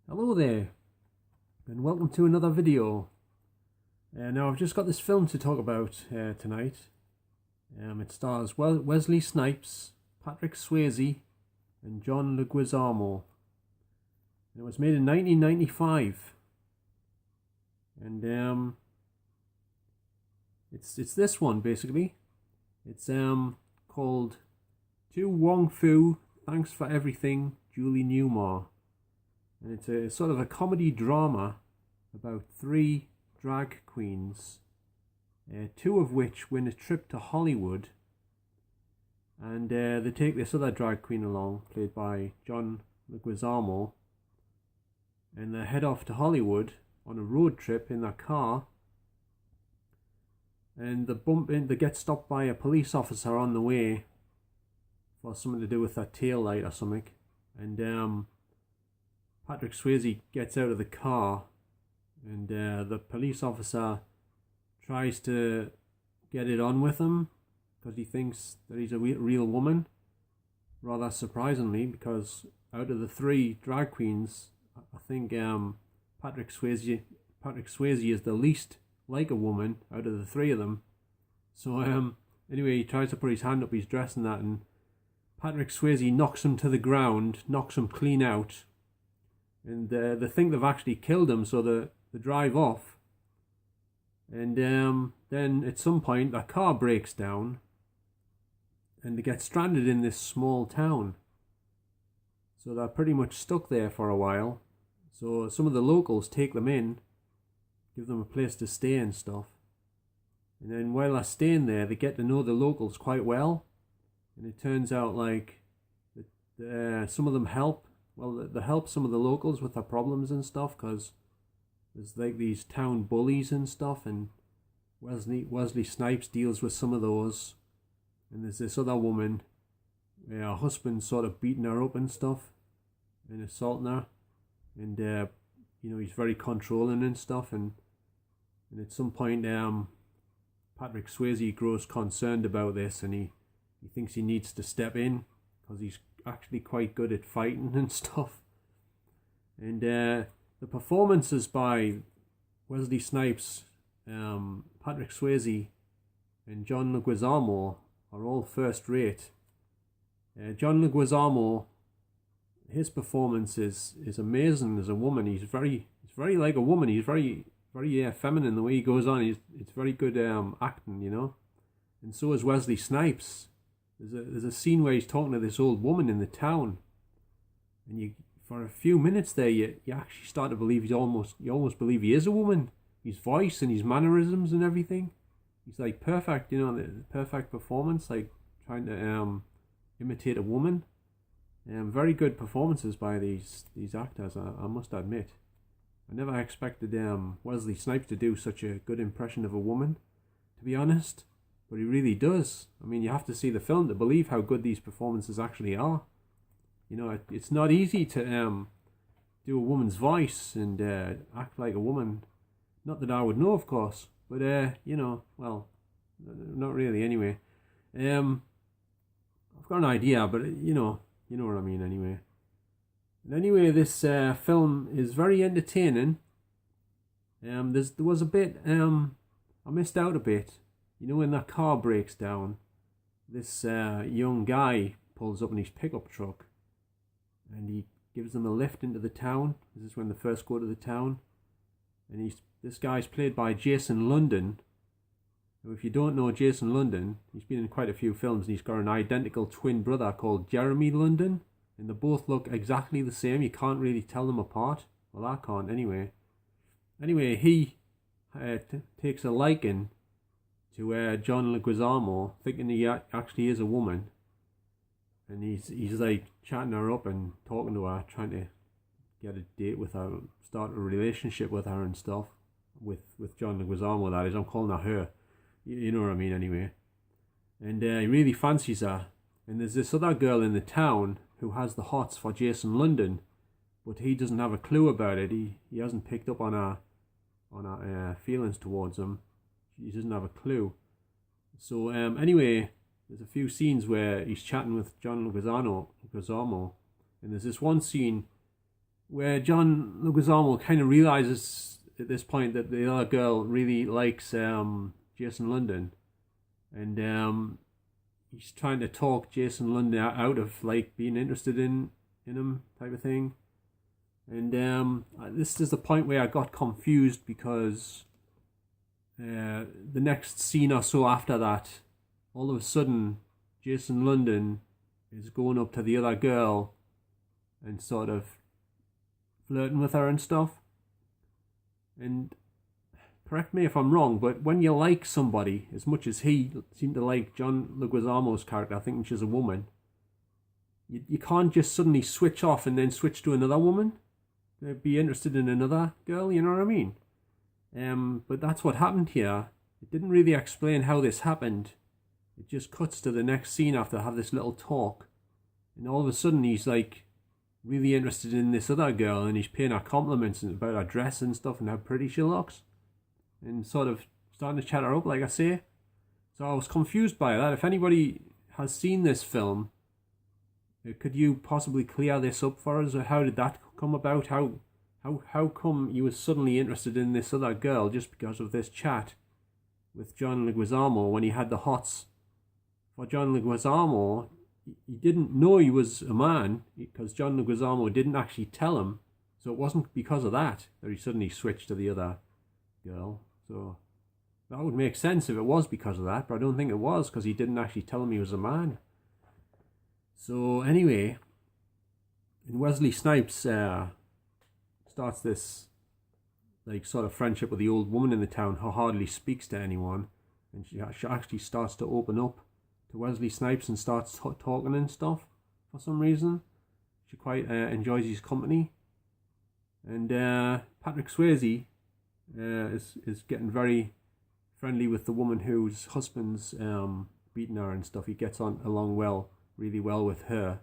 Hello there, and welcome to another video. Now I've just got this film to talk about tonight. It stars Wesley Snipes, Patrick Swayze, and John Leguizamo. It was made in 1995, and it's this one basically. It's called To Wong Foo, Thanks for Everything, Julie Newmar. And it's a sort of a comedy drama about three drag queens, two of which win a trip to Hollywood, and they take this other drag queen along, played by John Leguizamo, and they head off to Hollywood on a road trip in their car, and they get stopped by a police officer on the way for something to do with their tail light or something, and Patrick Swayze gets out of the car, and the police officer tries to get it on with him because he thinks that he's a real woman. Rather surprisingly, because out of the three drag queens, I think Patrick Swayze is the least like a woman out of the three of them. So anyway, he tries to put his hand up his dress and that, and Patrick Swayze knocks him to the ground, knocks him clean out. And they think they've actually killed him, so they drive off. And then at some point, their car breaks down, and they get stranded in this small town. So they're pretty much stuck there for a while. So some of the locals take them in, give them a place to stay and stuff. And then while they're staying there, they get to know the locals quite well. And it turns out like that some of them help. Well, they help some of the locals with their problems and stuff, because there's like these town bullies and stuff, and Wesley Snipes deals with some of those. And there's this other woman, her husband's sort of beating her up and stuff, and assaulting her, and he's very controlling and stuff, and at some point Patrick Swayze grows concerned about this, and he thinks he needs to step in, because he's actually quite good at fighting and stuff. And the performances by Wesley Snipes, Patrick Swayze, and John Leguizamo are all first rate. John Leguizamo, his performance is amazing as a woman. He's very like a woman. He's very feminine the way he goes on. It's very good acting, And so is Wesley Snipes. There's a scene where he's talking to this old woman in the town, and for a few minutes there you actually start to believe you almost believe he is a woman. His voice and his mannerisms and everything, he's like perfect, the perfect performance, like trying to imitate a woman. Very good performances by these actors, I must admit. I never expected Wesley Snipes to do such a good impression of a woman, to be honest. But he really does. I mean, you have to see the film to believe how good these performances actually are. It's not easy to do a woman's voice and act like a woman. Not that I would know, of course, but well, not really anyway. I've got an idea, but you know what I mean anyway. And anyway, this film is very entertaining. There was a bit I missed out a bit. When that car breaks down, this young guy pulls up in his pickup truck, and he gives them a lift into the town. This is when they first go to the town, and this guy's played by Jason London. Now, if you don't know Jason London, he's been in quite a few films, and he's got an identical twin brother called Jeremy London, and they both look exactly the same. You can't really tell them apart. Well, I can't anyway. Anyway, he takes a liking to John Leguizamo, thinking he actually is a woman, and he's like chatting her up and talking to her, trying to get a date with her, start a relationship with her and stuff, with John Leguizamo, that is. I'm calling her. You know what I mean anyway. And he really fancies her, and there's this other girl in the town who has the hots for Jason London, but he doesn't have a clue about it. He hasn't picked up on her feelings towards him. He doesn't have a clue. So anyway, there's a few scenes where he's chatting with John Leguizamo, and there's this one scene where John Leguizamo kind of realizes at this point that the other girl really likes Jason London, and he's trying to talk Jason London out of like being interested in him, type of thing. And this is the point where I got confused because the next scene or so after that, all of a sudden, Jason London is going up to the other girl and sort of flirting with her and stuff. And correct me if I'm wrong, but when you like somebody as much as he seemed to like John Leguizamo's character, I think she's a woman, you can't just suddenly switch off and then switch to another woman. Be interested in another girl, you know what I mean? But that's what happened here. It didn't really explain how this happened. It just cuts to the next scene after they have this little talk. And all of a sudden he's like really interested in this other girl, and he's paying her compliments about her dress and stuff and how pretty she looks. And sort of starting to chat her up, like I say. So I was confused by that. If anybody has seen this film, could you possibly clear this up for us? Or how did that come about? How come you was suddenly interested in this other girl just because of this chat with John Leguizamo when he had the hots for John Leguizamo? He didn't know he was a man because John Leguizamo didn't actually tell him. So it wasn't because of that he suddenly switched to the other girl. So that would make sense if it was because of that, but I don't think it was because he didn't actually tell him he was a man. So anyway, and Wesley Snipes starts this like sort of friendship with the old woman in the town who hardly speaks to anyone, and she actually starts to open up to Wesley Snipes and starts talking and stuff for some reason. She quite enjoys his company, and Patrick Swayze is getting very friendly with the woman whose husband's beating her and stuff. He gets on along really well with her.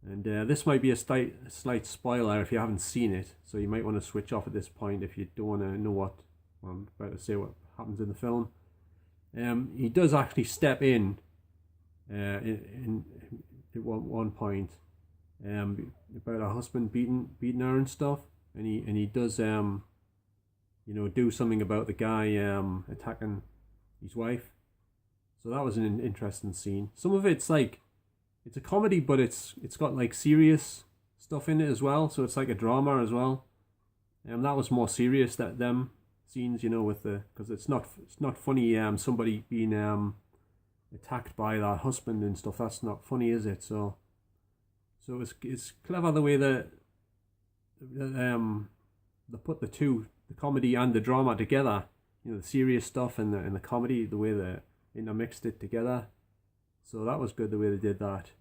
And this might be a slight spoiler if you haven't seen it, so you might want to switch off at this point if you don't want to know what I'm about to say, what happens in the film. He does actually step in at one point about her husband beating her and stuff, and he does do something about the guy attacking his wife. So that was an interesting scene. Some of it's like, it's a comedy, but it's got like serious stuff in it as well. So it's like a drama as well. That was more serious, that them scenes, with because it's not funny. Somebody being attacked by their husband and stuff. That's not funny, is it? So it's clever the way that they put the comedy and the drama together. The serious stuff and the comedy, the way they intermixed it together. So that was good the way they did that.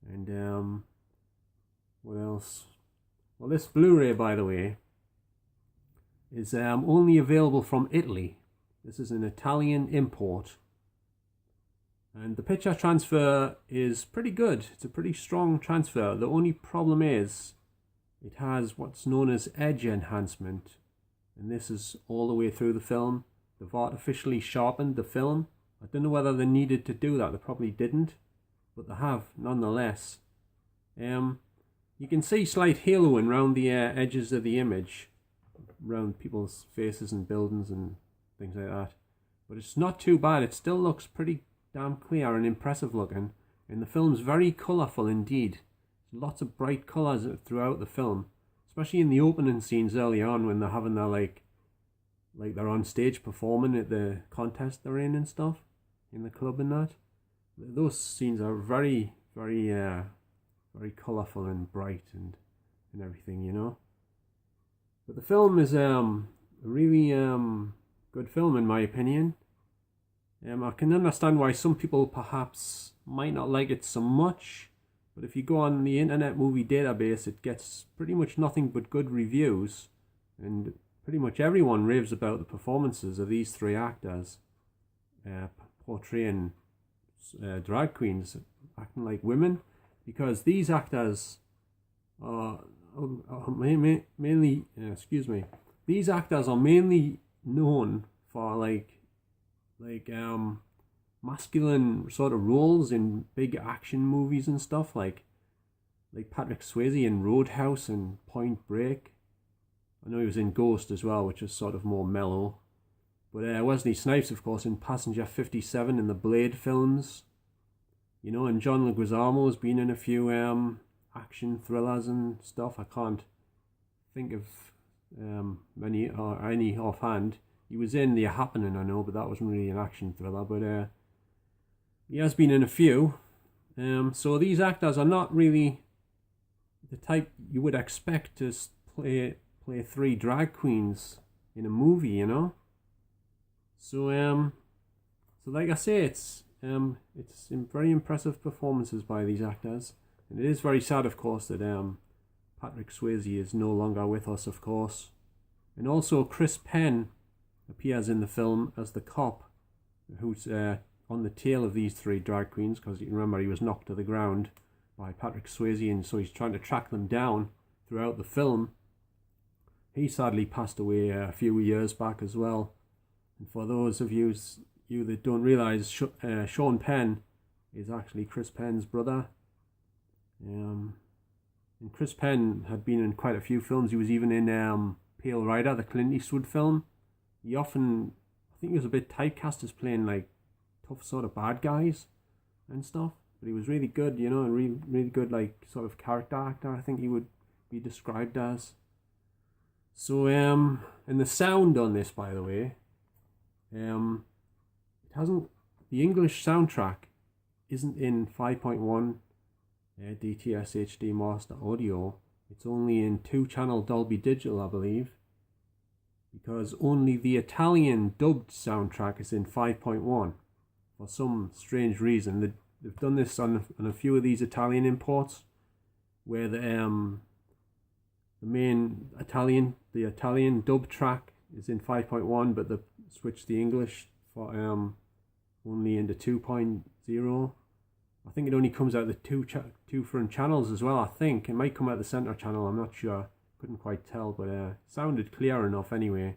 And what else? Well, this Blu-ray, by the way, is only available from Italy. This is an Italian import. And the picture transfer is pretty good. It's a pretty strong transfer. The only problem is it has what's known as edge enhancement. And this is all the way through the film. They've artificially sharpened the film. I don't know whether they needed to do that. They probably didn't, but they have nonetheless. You can see slight haloing around the edges of the image, around people's faces and buildings and things like that. But it's not too bad. It still looks pretty damn clear and impressive looking. And the film's very colourful indeed. Lots of bright colours throughout the film, especially in the opening scenes early on when they're having their like they're on stage performing at the contest they're in and stuff, in the club and that. Those scenes are very, very, very colourful and bright and everything, But the film is a really good film in my opinion. I can understand why some people perhaps might not like it so much, but if you go on the Internet Movie Database, it gets pretty much nothing but good reviews, and pretty much everyone raves about the performances of these three actors portraying drag queens, acting like women, because these actors are mainly these actors are mainly known for like masculine sort of roles in big action movies and stuff, like like Patrick Swayze in Roadhouse and Point Break. I know he was in Ghost as well, which is sort of more mellow. But Wesley Snipes, of course, in Passenger 57 in the Blade films. You know, and John Leguizamo's been in a few action thrillers and stuff. I can't think of many or any offhand. He was in The Happening, I know, but that wasn't really an action thriller. But he has been in a few. So these actors are not really the type you would expect to play three drag queens in a movie, you know. So like I say, it's very impressive performances by these actors, and it is very sad, of course, that Patrick Swayze is no longer with us, of course. And also Chris Penn appears in the film as the cop who's on the tail of these three drag queens, because you can remember he was knocked to the ground by Patrick Swayze, and so he's trying to track them down throughout the film. He sadly passed away a few years back as well. And for those of you that don't realise, Sean Penn is actually Chris Penn's brother. And Chris Penn had been in quite a few films. He was even in Pale Rider, the Clint Eastwood film. I think he was a bit typecast as playing like tough sort of bad guys and stuff. But he was really good, you know, and really, really good like sort of character actor, I think he would be described as. So, and the sound on this, by the way, it hasn't, the English soundtrack isn't in 5.1 DTS HD Master Audio. It's only in 2-channel Dolby Digital, I believe, because only the Italian dubbed soundtrack is in 5.1 for some strange reason. They've done this on a few of these Italian imports, where the main the Italian dub track is in 5.1, but they switched the English for only into 2.0. I think it only comes out the two different channels as well. I think it might come out the center channel. I'm not sure. Couldn't quite tell, but it sounded clear enough anyway.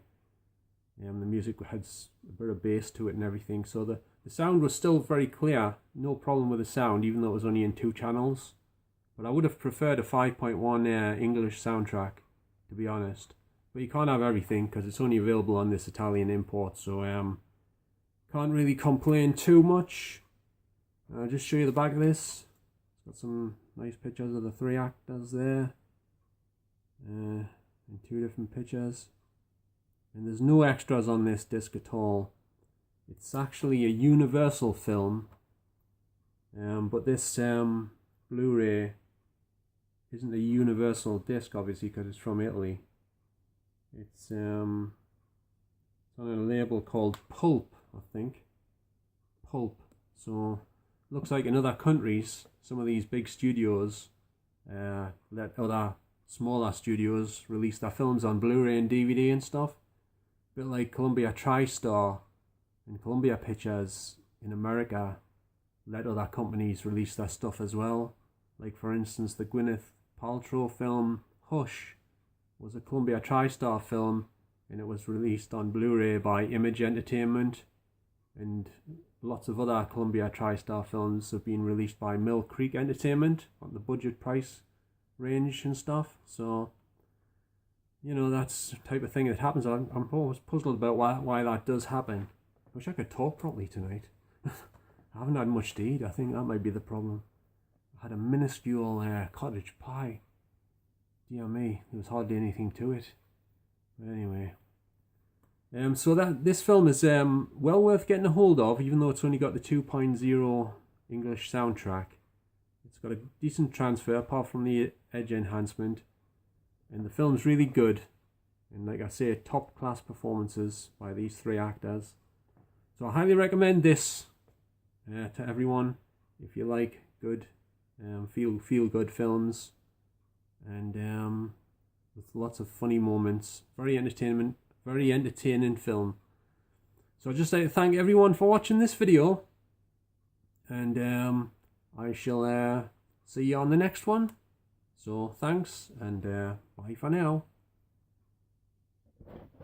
The music had a bit of bass to it and everything, so the sound was still very clear. No problem with the sound, even though it was only in 2 channels. But I would have preferred a 5.1 English soundtrack, to be honest. But you can't have everything because it's only available on this Italian import, so can't really complain too much. I'll just show you the back of this. It's got some nice pictures of the 3 actors there, in 2 different pictures. And there's no extras on this disc at all. It's actually a Universal film, but this Blu-ray isn't a Universal disc, obviously, because it's from Italy. It's on a label called Pulp, I think. Pulp. So looks like in other countries, some of these big studios let other smaller studios release their films on Blu-ray and DVD and stuff. A bit like Columbia TriStar and Columbia Pictures in America let other companies release their stuff as well. Like, for instance, the Gwyneth Paltrow film Hush was a Columbia TriStar film, and it was released on Blu-ray by Image Entertainment, and lots of other Columbia TriStar films have been released by Mill Creek Entertainment on the budget price range and stuff. So, you know, that's the type of thing that happens. I'm always puzzled about why that does happen. I wish I could talk properly tonight. I haven't had much to eat. I think that might be the problem. I had a minuscule cottage pie. Dear me, there was hardly anything to it. But anyway, so this film is well worth getting a hold of, even though it's only got the 2.0 English soundtrack. It's got a decent transfer, apart from the edge enhancement, and the film's really good. And like I say, top class performances by these 3 actors. So I highly recommend this to everyone if you like good feel good films, and with lots of funny moments. Very entertaining film. So I'd just like to thank everyone for watching this video, and I shall see you on the next one. So thanks, and bye for now.